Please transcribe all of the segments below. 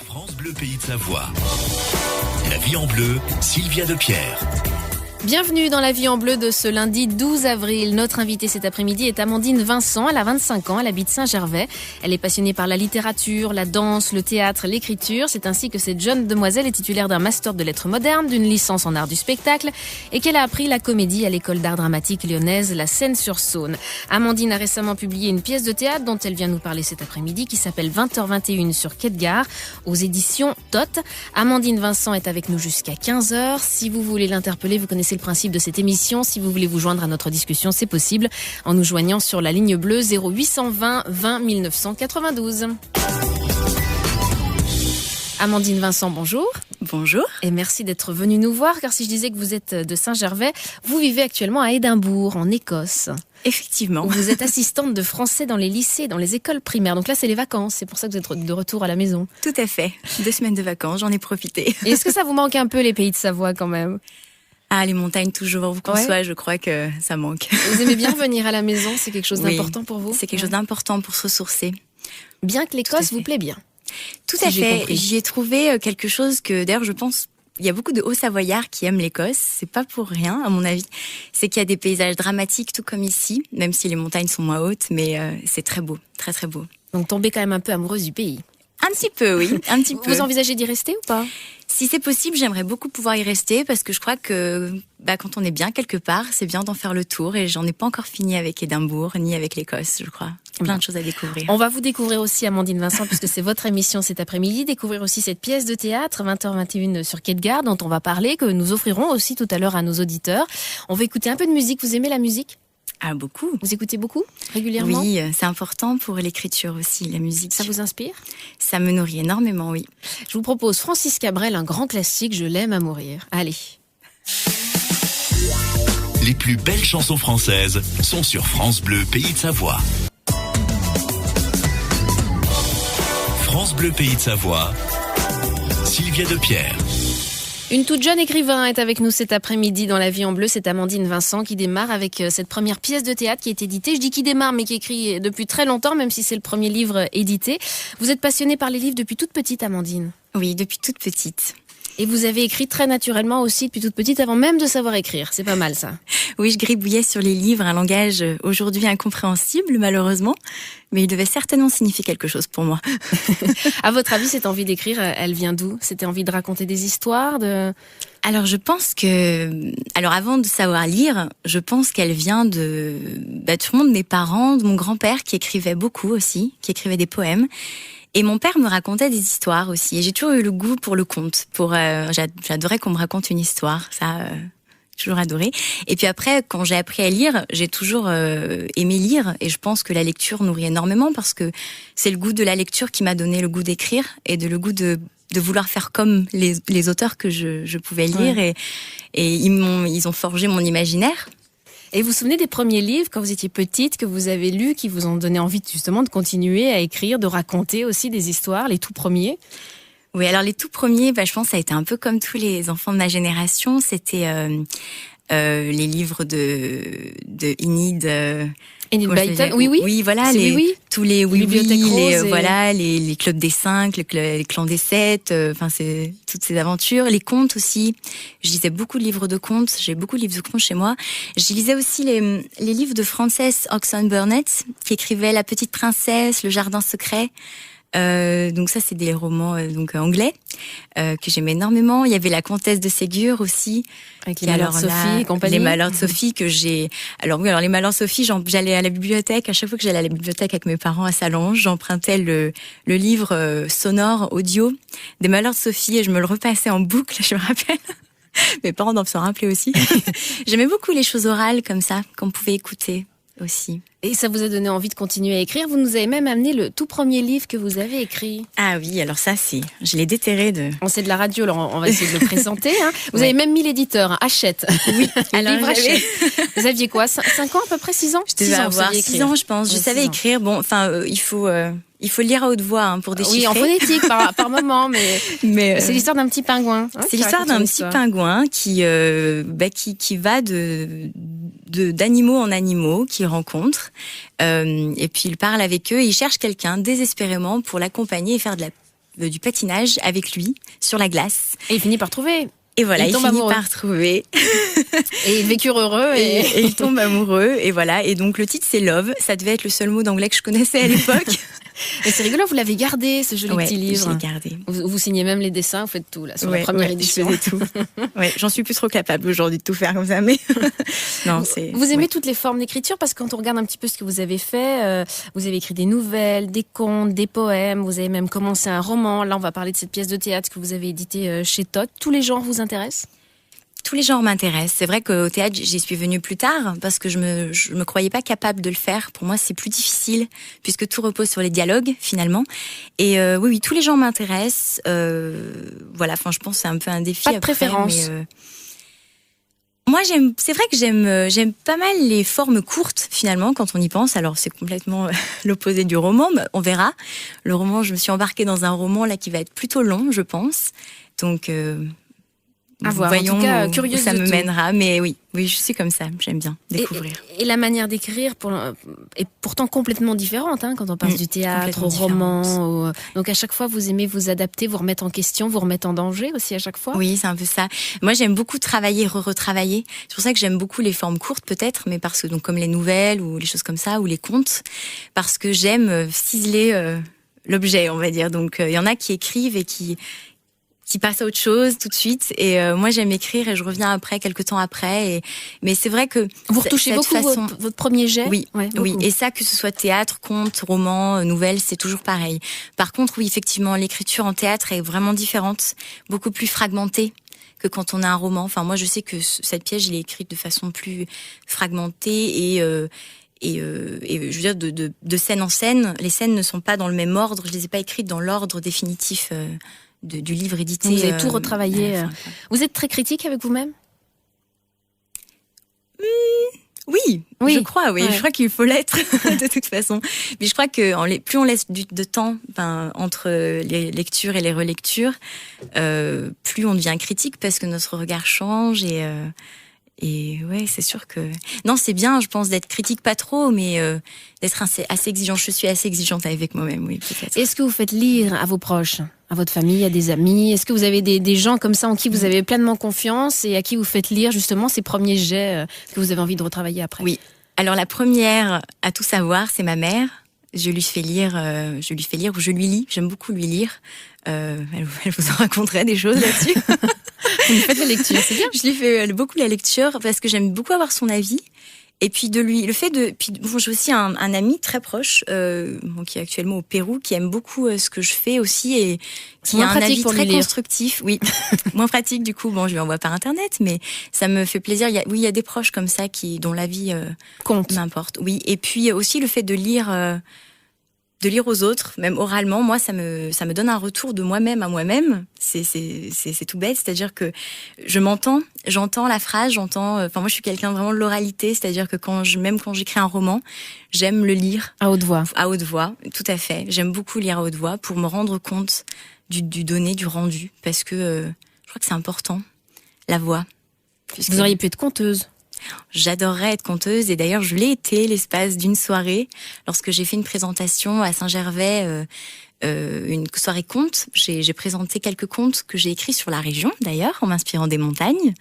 France Bleu Pays de Savoie. La vie en bleu, Sylvia Depierre. Bienvenue dans La vie en bleu de ce lundi 12 avril. Notre invitée cet après-midi est Amandine Vincent. Elle a 25 ans, elle habite Saint-Gervais. Elle est passionnée par la littérature, la danse, le théâtre, l'écriture. C'est ainsi que cette jeune demoiselle est titulaire d'un master de lettres modernes, d'une licence en art du spectacle et qu'elle a appris la comédie à l'école d'art dramatique lyonnaise La Seine-sur-Saône. Amandine a récemment publié une pièce de théâtre dont elle vient nous parler cet après-midi qui s'appelle 20h21 sur Quai de Gare aux éditions Tot. Amandine Vincent est avec nous jusqu'à 15h. Si vous voulez l'interpeller, vous connaissez le principe de cette émission. Si vous voulez vous joindre à notre discussion, c'est possible en nous joignant sur la ligne bleue 0820 20 1992. Amandine Vincent, bonjour. Bonjour. Et merci d'être venue nous voir, car si je disais que vous êtes de Saint-Gervais, vous vivez actuellement à Édimbourg, en Écosse. Effectivement. Vous êtes assistante de français dans les lycées, dans les écoles primaires. Donc là, c'est les vacances. C'est pour ça que vous êtes de retour à la maison. Tout à fait. 2 semaines de vacances, j'en ai profité. Et est-ce que ça vous manque un peu, les pays de Savoie, quand même ? Ah, les montagnes, toujours, vous conçoit, je crois que ça manque. Vous aimez bien venir à la maison ? C'est quelque chose d'important pour vous ? C'est quelque chose d'important pour se ressourcer. Bien que l'Écosse vous plaît bien. Tout à fait. J'y ai trouvé quelque chose que, d'ailleurs, je pense, il y a beaucoup de Hauts-Savoyards qui aiment l'Écosse. C'est pas pour rien, à mon avis. C'est qu'il y a des paysages dramatiques, tout comme ici, même si les montagnes sont moins hautes, mais c'est très beau, très très beau. Donc, tombez quand même un peu amoureuse du pays. Un petit peu, oui, un petit peu. Vous envisagez d'y rester ou pas ? Si c'est possible, j'aimerais beaucoup pouvoir y rester parce que je crois que quand on est bien quelque part, c'est bien d'en faire le tour et j'en ai pas encore fini avec Édimbourg ni avec l'Écosse, je crois. Plein de choses à découvrir. On va vous découvrir aussi, Amandine Vincent, puisque c'est votre émission cet après-midi, découvrir aussi cette pièce de théâtre 20h21 sur Quai de Gare dont on va parler, que nous offrirons aussi tout à l'heure à nos auditeurs. On va écouter un peu de musique. Vous aimez la musique ? Ah, beaucoup. Vous écoutez beaucoup, régulièrement ? Oui, c'est important pour l'écriture aussi, la musique. Ça vous inspire ? Ça me nourrit énormément, oui. Je vous propose Francis Cabrel, un grand classique, Je l'aime à mourir. Allez. Les plus belles chansons françaises sont sur France Bleu Pays de Savoie. France Bleu Pays de Savoie, Sylvia Depierre. Une toute jeune écrivain est avec nous cet après-midi dans La vie en bleu. C'est Amandine Vincent qui démarre avec cette première pièce de théâtre qui est éditée. Je dis qui démarre, mais qui écrit depuis très longtemps, même si c'est le premier livre édité. Vous êtes passionnée par les livres depuis toute petite, Amandine ? Oui, depuis toute petite. Et vous avez écrit très naturellement aussi depuis toute petite, avant même de savoir écrire. C'est pas mal, ça. Oui, je gribouillais sur les livres, un langage aujourd'hui incompréhensible, malheureusement. Mais il devait certainement signifier quelque chose pour moi. À votre avis, cette envie d'écrire, elle vient d'où ? C'était envie de raconter des histoires, Alors, je pense que... Alors, avant de savoir lire, je pense qu'elle vient de sûrement de mes parents, de mon grand-père qui écrivait beaucoup aussi, qui écrivait des poèmes. Et mon père me racontait des histoires aussi. Et j'ai toujours eu le goût pour le conte. J'adorais qu'on me raconte une histoire. Ça, j'ai toujours adoré. Et puis après, quand j'ai appris à lire, j'ai toujours aimé lire. Et je pense que la lecture nourrit énormément parce que c'est le goût de la lecture qui m'a donné le goût d'écrire et le goût de vouloir faire comme les auteurs que je pouvais lire. Ouais. Et ils ont forgé mon imaginaire. Et vous vous souvenez des premiers livres, quand vous étiez petite, que vous avez lus, qui vous ont donné envie justement de continuer à écrire, de raconter aussi des histoires, les tout premiers ? Oui, alors les tout premiers, je pense que ça a été un peu comme tous les enfants de ma génération. C'était les livres de Enid... Enid Blyton, oui. Oui, voilà, tous les les clubs des 5, les clans des 7, c'est toutes ces aventures, les contes aussi. Je lisais beaucoup de livres de contes, j'ai beaucoup de livres de contes chez moi. Je lisais aussi les livres de Frances Hodgson Burnett, qui écrivait La Petite Princesse, Le Jardin Secret. Donc ça, c'est des romans anglais que j'aimais énormément. Il y avait La Comtesse de Ségur aussi, avec les Malheurs de Sophie et compagnie. Les Malheurs de Sophie que j'ai. Alors les Malheurs de Sophie, j'allais à la bibliothèque. À chaque fois que j'allais à la bibliothèque avec mes parents à Salange, j'empruntais le livre sonore audio des Malheurs de Sophie et je me le repassais en boucle. Je me rappelle. Mes parents doivent s'en rappeler aussi. J'aimais beaucoup les choses orales comme ça qu'on pouvait écouter aussi. Et ça vous a donné envie de continuer à écrire. Vous nous avez même amené le tout premier livre que vous avez écrit. Ah oui, alors ça, je l'ai déterré de... C'est de la radio, alors on va essayer de le présenter. Hein. Vous avez même mis l'éditeur, Hachette. Oui, alors livre Hachette. Vous aviez quoi, 5 ans à peu près, 6 ans? Je devais avoir 6 ans, je pense. Je savais écrire. Bon, il faut lire à haute voix pour déchiffrer. Oui, en phonétique par moment, mais c'est l'histoire d'un petit pingouin. C'est l'histoire d'un petit pingouin qui va d'animaux en animaux, qu'il rencontre. Et puis il parle avec eux, il cherche quelqu'un désespérément pour l'accompagner et faire de du patinage avec lui sur la glace. Et il finit par trouver. Et voilà, il finit amoureux. par trouver. Et ils vécurent heureux. Et il tombe amoureux. Et voilà. Et donc, le titre, c'est Love. Ça devait être le seul mot d'anglais que je connaissais à l'époque. Et c'est rigolo, vous l'avez gardé, ce joli petit livre. Je l'ai gardé. Vous signez même les dessins, vous faites tout, là, sur la première édition. Je faisais tout. J'en suis plus trop capable aujourd'hui de tout faire comme ça, mais non, Vous aimez toutes les formes d'écriture, parce que quand on regarde un petit peu ce que vous avez fait, vous avez écrit des nouvelles, des contes, des poèmes, vous avez même commencé un roman. Là, on va parler de cette pièce de théâtre que vous avez éditée chez Todt. Tous les genres vous intéressent ? Tous les genres m'intéressent. C'est vrai qu'au théâtre, j'y suis venue plus tard parce que je me croyais pas capable de le faire. Pour moi, c'est plus difficile puisque tout repose sur les dialogues finalement. Et oui, tous les genres m'intéressent. Voilà, enfin, je pense que c'est un peu un défi. Pas de préférence. Moi, c'est vrai que j'aime pas mal les formes courtes finalement quand on y pense. Alors, c'est complètement l'opposé du roman, mais on verra. Le roman, je me suis embarquée dans un roman là qui va être plutôt long, je pense. Donc à voir. Voyons en tout cas, curieuse où ça de me tout. mènera, mais oui, je suis comme ça, j'aime bien découvrir. Et la manière d'écrire est pourtant complètement différente quand on passe du théâtre au roman. Donc à chaque fois, vous aimez vous adapter, vous remettre en question, vous remettre en danger aussi à chaque fois. Oui, c'est un peu ça. Moi, j'aime beaucoup travailler, retravailler. C'est pour ça que j'aime beaucoup les formes courtes peut-être, mais parce que donc comme les nouvelles ou les choses comme ça ou les contes, parce que j'aime ciseler l'objet, on va dire. Donc il y en a qui écrivent et qui passe à autre chose tout de suite. Et moi, j'aime écrire et je reviens après, quelques temps après. Mais c'est vrai que vous retouchez beaucoup votre premier jet. Oui, oui. Et ça, que ce soit théâtre, conte, roman, nouvelle, c'est toujours pareil. Par contre, oui, effectivement, l'écriture en théâtre est vraiment différente, beaucoup plus fragmentée que quand on a un roman. Enfin, moi, je sais que cette pièce, je l'ai écrite de façon plus fragmentée et je veux dire de scène en scène. Les scènes ne sont pas dans le même ordre. Je les ai pas écrites dans l'ordre définitif du livre édité. Vous avez tout retravaillé. Vous êtes très critique avec vous-même ? Oui, je crois, oui. Ouais. Je crois qu'il faut l'être de toute façon. Mais je crois que plus on laisse de temps entre les lectures et les relectures, plus on devient critique parce que notre regard change et ouais, c'est sûr que non, c'est bien, je pense, d'être critique pas trop, mais d'être assez exigeant. Je suis assez exigeante avec moi-même, oui, peut-être. Est-ce que vous faites lire à vos proches, à votre famille, à des amis ? Est-ce que vous avez des gens comme ça en qui vous avez pleinement confiance et à qui vous faites lire justement ces premiers jets que vous avez envie de retravailler après ? Oui. Alors la première à tout savoir, c'est ma mère. Je lui fais lire ou je lui lis. J'aime beaucoup lui lire. Elle vous en raconterait des choses là-dessus. Vous lui faites la lecture, c'est bien. Je lui fais beaucoup la lecture parce que j'aime beaucoup avoir son avis. Et puis j'ai aussi un ami très proche qui est actuellement au Pérou, qui aime beaucoup ce que je fais aussi et qui a un avis très constructif. Oui, moins pratique du coup. Bon, je lui envoie par internet, mais ça me fait plaisir. Il y a des proches comme ça dont l'avis compte, m'importe. Oui, et puis aussi le fait de lire aux autres, même oralement, moi, ça me donne un retour de moi-même à moi-même. C'est tout bête, c'est-à-dire que j'entends la phrase, moi, je suis quelqu'un vraiment de l'oralité, c'est-à-dire que même quand j'écris un roman, j'aime le lire. À haute voix. À haute voix, tout à fait. J'aime beaucoup lire à haute voix pour me rendre compte du donné, du rendu, parce que je crois que c'est important, la voix. Vous auriez pu être conteuse. J'adorerais être conteuse et d'ailleurs je l'ai été l'espace d'une soirée lorsque j'ai fait une présentation à Saint-Gervais, une soirée conte. J'ai présenté quelques contes que j'ai écrits sur la région d'ailleurs en m'inspirant des montagnes,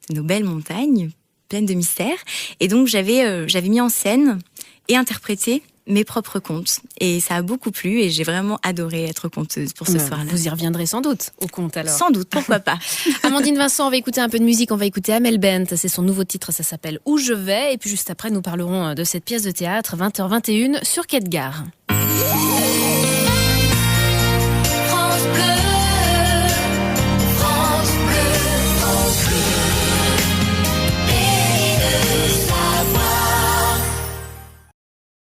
de nos belles montagnes pleines de mystères. Et donc j'avais mis en scène et interprété mes propres contes et ça a beaucoup plu et j'ai vraiment adoré être conteuse pour ce soir-là. Vous y reviendrez sans doute au conte alors. Sans doute, pourquoi pas. Amandine Vincent, on va écouter un peu de musique, on va écouter Amel Bent, c'est son nouveau titre, ça s'appelle Où je vais et puis juste après nous parlerons de cette pièce de théâtre 20h21 sur Quai de Gare. France Bleu.